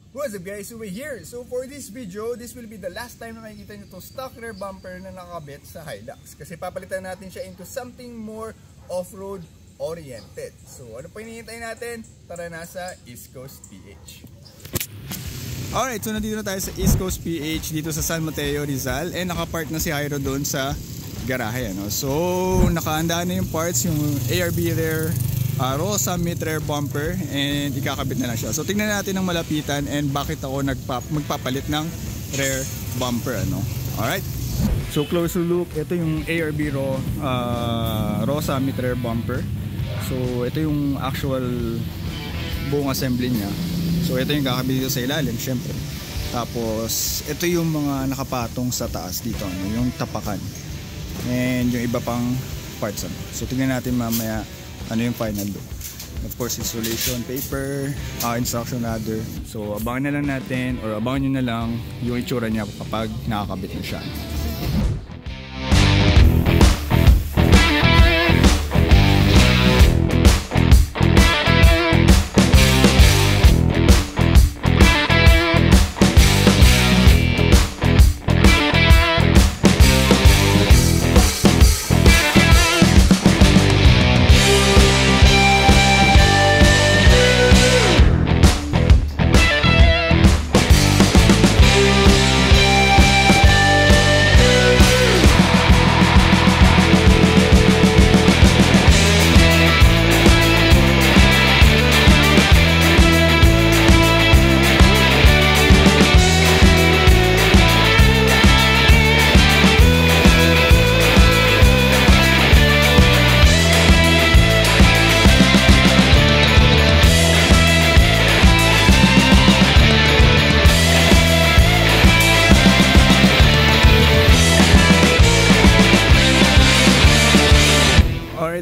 What's up guys, Uwe here. So for this video, this will be the last time na makikita nyo itong stock rear bumper na nakakabit sa Hilux. Kasi papalitan natin siya into something more off-road oriented. So ano pa hinihintay natin? Tara na sa East Coast PH. Alright, so nandito na tayo sa East Coast PH dito sa San Mateo, Rizal. And nakapark na si Jairo doon sa garahe. So nakaanda na yung parts, yung ARB rear Rosa mid rear bumper, and ikakabit na lang siya. So tingnan natin ng malapitan and bakit ako magpapalit ng rear bumper, ano. Alright, so closer look. Ito yung ARB Rosa mid rear bumper. So ito yung actual buong assembly niya. So ito yung kakabit dito sa ilalim, syempre. Tapos ito yung mga nakapatong sa taas dito, ano, yung tapakan and yung iba pang parts, ano. So tingnan natin mamaya ano yung final look. Of course, installation paper, instruction ladder. So abangan na lang natin, or abangan nyo na lang yung itsura niya kapag nakakabit na siya.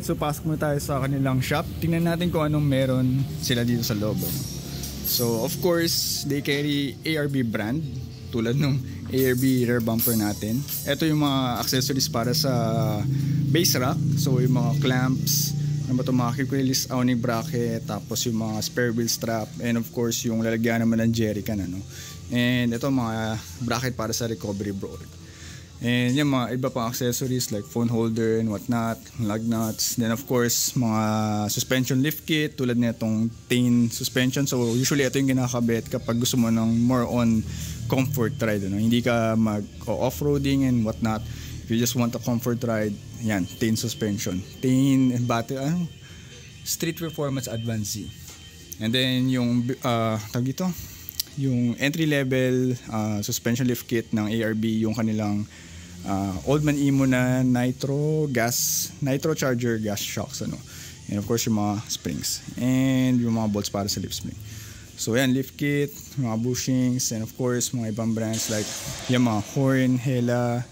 So pasok muna tayo sa kanilang shop. Tingnan natin kung anong meron sila dito sa loob. So of course, they carry ARB brand tulad ng ARB rear bumper natin. Ito yung mga accessories para sa base rack. So yung mga clamps, ano ba ito, mga quick release awning bracket, tapos yung mga spare wheel strap, and of course yung lalagyan naman ng jerrycan, ano. And ito mga bracket para sa recovery board. And yung mga iba pang accessories like phone holder and whatnot, lug nuts. Then of course mga suspension lift kit tulad nitong Tain suspension. So usually ito yung kinakabit kapag gusto mo ng more on comfort ride, ano? Hindi ka mag off-roading and whatnot. If you just want a comfort ride, yan, Tain suspension, Tain battery, Street Performance Advance Z. And then yung tawag ito, yung entry level suspension lift kit ng ARB, yung kanilang Oldman Emo na nitro charger gas shocks, ano. And of course yung mga springs and yung mga bolts para sa lift spring. So yan, lift kit, mga bushings, and of course mga ibang brands like yung mga Horn, Hella,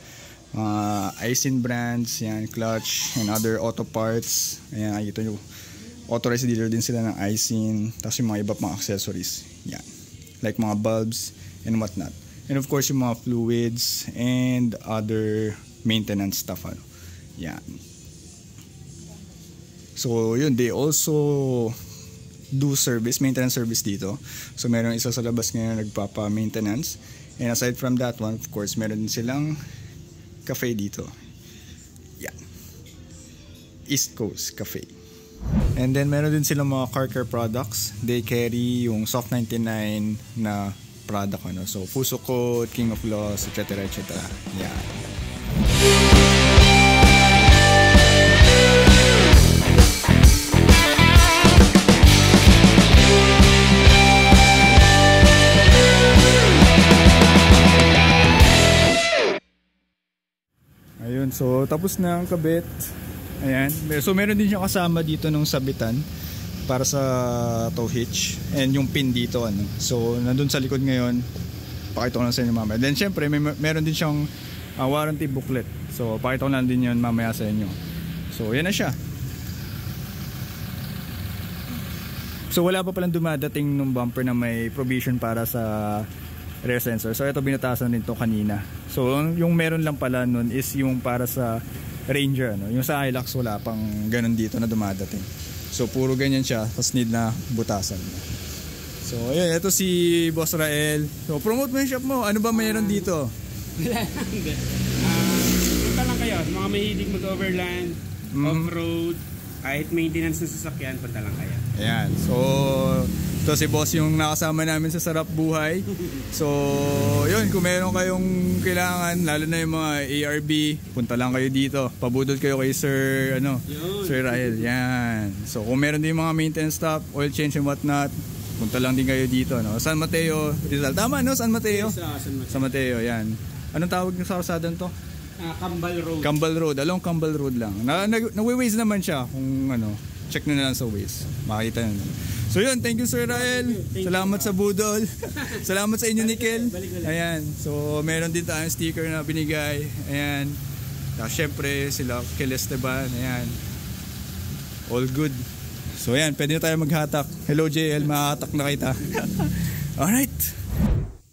Aisin brands, yan, clutch and other auto parts. Ayan, ito yung authorized dealer din sila ng Aisin. Tapos yung mga iba pang accessories, yan, like mga bulbs and whatnot. And of course yung mga fluids and other maintenance stuff, ano. Yan. So yun, they also do maintenance service dito. So meron isa sa labas ngayon nagpapa-maintenance. And aside from that one, of course, meron din silang cafe dito. Yan. East Coast Cafe. And then meron din silang mga car care products. They carry yung Soft 99 na product, ano. So Fuso Coat, King of Loss, etc. etc. Yan. Ayun, so tapos na ang kabit. Ayan. So meron din siyang kasama dito nung sabitan para sa tow hitch, and yung pin dito, ano. So nandun sa likod ngayon, pakita ko lang sa inyo mamaya. Then syempre meron din siyang warranty booklet. So pakita ko lang din yun mamaya sa inyo. So yan na siya. So wala pa palang dumadating nung bumper na may provision para sa rear sensor. So ito, binatasan din to kanina. So yung meron lang pala nun is yung para sa Ranger, ano. Yung sa Hilux wala pang ganun dito na dumadating. So puro ganyan siya, tapos need na butasan. So ayun, ito si Boss Rael. So promote mo yung shop mo. Ano ba mayroon dito? Wala lang. Punta lang kayo. Mga mahilig mag-overland, off-road, kahit maintenance ng sasakyan, punta lang kayo. Ayan. So ito si Boss yung nakasama namin sa Sarap Buhay. So yun, kung meron kayong kailangan, lalo na yung mga ARB, punta lang kayo dito. Pabudol kayo kay Sir Sir Rael. Yan. So kung meron din mga maintenance stuff, oil change and whatnot, punta lang din kayo dito, no? San Mateo, Rizal. Tama, no? San Mateo? San Mateo, yan. Anong tawag ng sa kalsadan to? Cambal Road. Cambal Road. Along Cambal Road lang. Nawi-waze naman siya. Kung check nyo na lang sa Waze. Makikita nyo na. So yun, thank you Sir Rael. Salamat sa budol. Salamat sa inyo, Nickel. Ayan. So meron din tayong sticker na binigay. Ayan. Tapos syempre sila Kel Esteban. Ayan. All good. So ayan, pwede na tayo maghatak. Hello JL, makahatak na kita.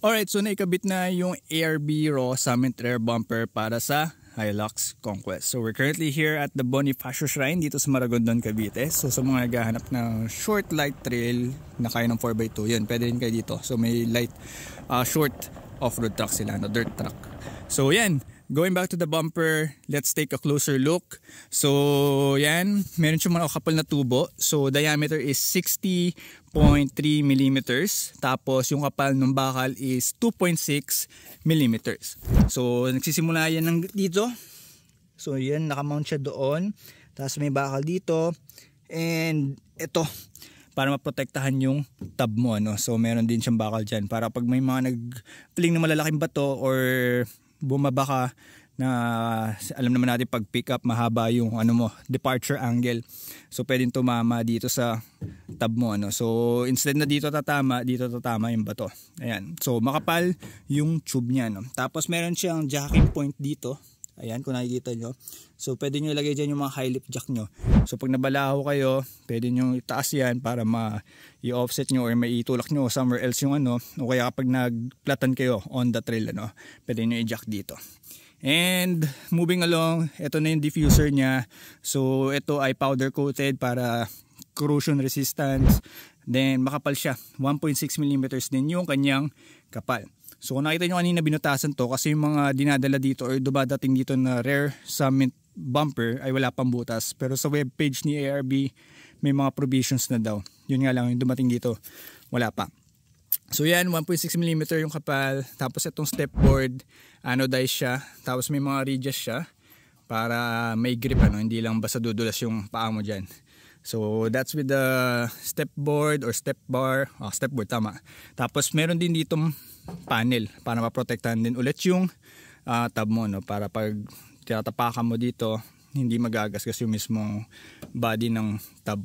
Alright, so naikabit na yung ARB Raw Summit Rear Bumper para sa Hilux Conquest. So we're currently here at the Bonifacio Shrine dito sa Maragondon, Cavite. So sa mga naghahanap ng short light trail na kaya ng 4x2, yun, pwede rin kayo dito. So may light, short off-road truck sila, dirt truck. So yan, going back to the bumper, let's take a closer look. So yan, meron siyang mga kapal na tubo. So diameter is 60.3 mm. Tapos yung kapal ng bakal is 2.6 mm. So nagsisimula yan dito. So yan, nakamount siya doon. Tapos may bakal dito. And ito, para maprotektahan yung tab mo. So meron din siyang bakal dyan. Para pag may mga nag-fling na malalaking bato or bumaba ka, na alam naman natin pag pick up mahaba yung departure angle, so pwedeng tumama dito sa tab mo. So instead na dito tatama yung bato. Ayan, so makapal yung tube niya, Tapos meron siyang jacking point dito. Ayan, kung nakikita nyo, so pwede nyo ilagay dyan yung mga high lift jack nyo. So pag nabalaho kayo, pwede nyo itaas yan para i-offset nyo or maitulak nyo somewhere else yung o kaya kapag nagplatan kayo on the trail, pwede nyo i-jack dito. And moving along, ito na yung diffuser niya. So ito ay powder coated para corrosion resistance. Then makapal siya, 1.6 mm din yung kanyang kapal. So kung nakita nyo kanina, binutasan to kasi yung mga dinadala dito or dumadating dito na Rear Summit bumper ay wala pang butas. Pero sa webpage ni ARB may mga provisions na daw. Yun nga lang, yung dumating dito wala pa. So yan, 1.6 mm yung kapal. Tapos itong step board, anodized siya. Tapos may mga radius siya para may grip, hindi lang basta dudulas yung paa mo dyan. So that's with the step board or step bar. Step board, tama. Tapos meron din dito panel para maprotektahan din ulit yung tab mo, para pag tinatapakan mo dito, hindi magagasgas yung mismong body ng tab.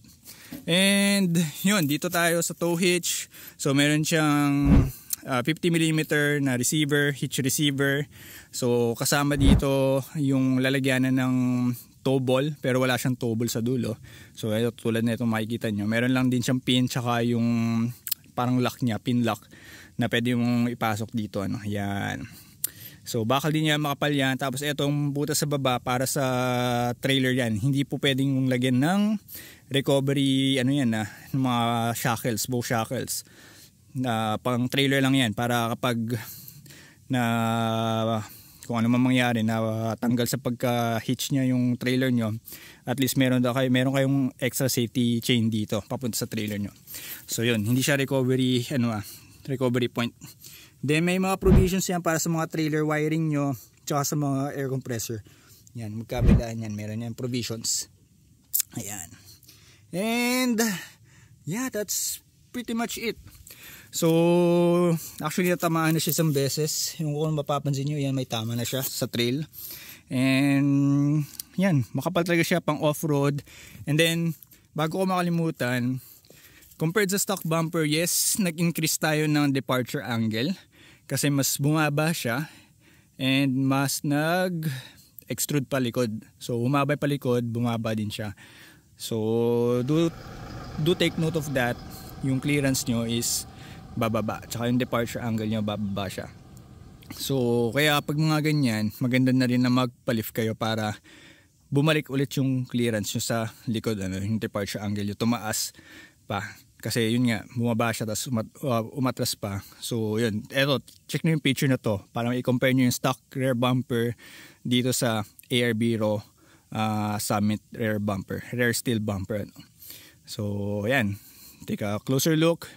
And yun, dito tayo sa tow hitch. So meron siyang 50 mm na receiver, hitch receiver. So kasama dito yung lalagyanan ng tow ball, pero wala siyang tow ball sa dulo. So ito, tulad na itong makikita nyo, meron lang din siyang pin tsaka yung parang lock niya, pin lock, na pwede mong ipasok dito. Yan. So bakal din yan, makapal yan. Tapos itong butas sa baba para sa trailer yan. Hindi po pwedeng lagyan ng recovery, mga shackles, bow shackles. Pang trailer lang yan para kapag kung ano man mangyari na tanggal sa pagka-hitch niya yung trailer nyo, at least meron kayong extra safety chain dito papunta sa trailer nyo. So yun, hindi siya recovery point. Then may mga provisions yan para sa mga trailer wiring nyo tsaka sa mga air compressor. Yan, magkabilaan yan, meron yan provisions. Ayan. And yeah, that's pretty much it. So actually natamaan na siya isang beses. Yung kung mapapansin nyo, yan, may tama na siya sa trail. And yan, makapal talaga siya pang off-road. And then bago ko makalimutan, compared sa stock bumper, yes, nag-increase tayo ng departure angle kasi mas bumaba siya and mas nag-extrude palikod. So humaba palikod, bumaba din siya. So do take note of that. Yung clearance nyo is bababa, tsaka yung departure angle nyo bababa siya. So kaya pag mga ganyan, maganda na rin na magpalift kayo para bumalik ulit yung clearance nyo sa likod, yung departure angle nyo tumaas pa. Kasi yun nga, bumaba siya tapos umatras pa. So yun, eto, check nyo yung picture na to para i-compare nyo yung stock rear bumper dito sa ARB Raw Summit rear bumper, rear steel bumper. So ayan, take a closer look,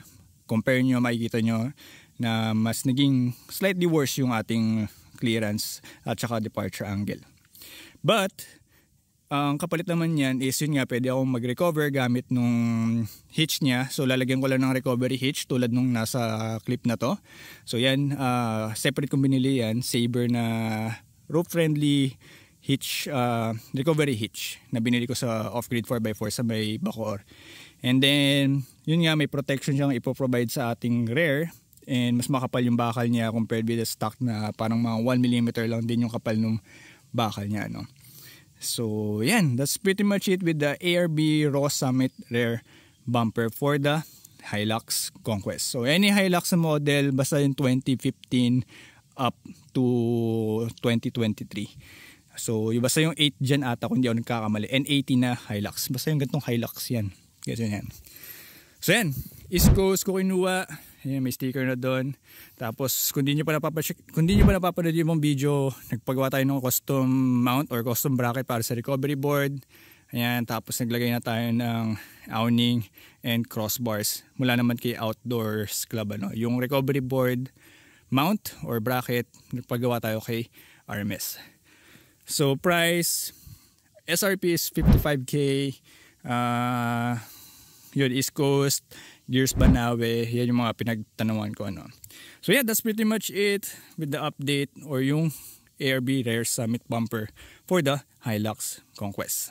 compare nyo, makikita nyo na mas naging slightly worse yung ating clearance at saka departure angle. But ang kapalit naman yan is yun nga, pwede akong mag-recover gamit nung hitch niya. So lalagyan ko lang ng recovery hitch tulad nung nasa clip na to. So yan, separate kong binili yan, Saber na rope-friendly hitch, recovery hitch na binili ko sa off-grid 4x4 sa may Bacoor. And then, yun nga, may protection siyang ipoprovide sa ating rear. And mas makapal yung bakal niya compared with the stock na parang mga 1mm lang din yung kapal ng bakal niya, no? So yan, that's pretty much it with the ARB Raw Summit rear bumper for the Hilux Conquest. So any Hilux model, basta yung 2015 up to 2023. So yung basta yung 8 gen ata kung hindi ako nagkakamali, N80 na Hilux. Basta yung gantong Hilux yan. Ganyan yan. So yan, East Coast ko kinuha. Ayan, may sticker na doon. Tapos kung di nyo pa napapanood yung mong video, nagpagawa tayo ng custom mount or custom bracket para sa recovery board. Ayan, tapos naglagay na tayo ng awning and crossbars mula naman kay Outdoors Club. Yung recovery board mount or bracket, nagpagawa tayo kay RMS. So price, SRP is 55K. Yun, East Coast, Gears Banawe, yan yung mga pinagtanawan ko. So yeah, that's pretty much it with the update or yung ARB Rear Summit bumper for the Hilux Conquest.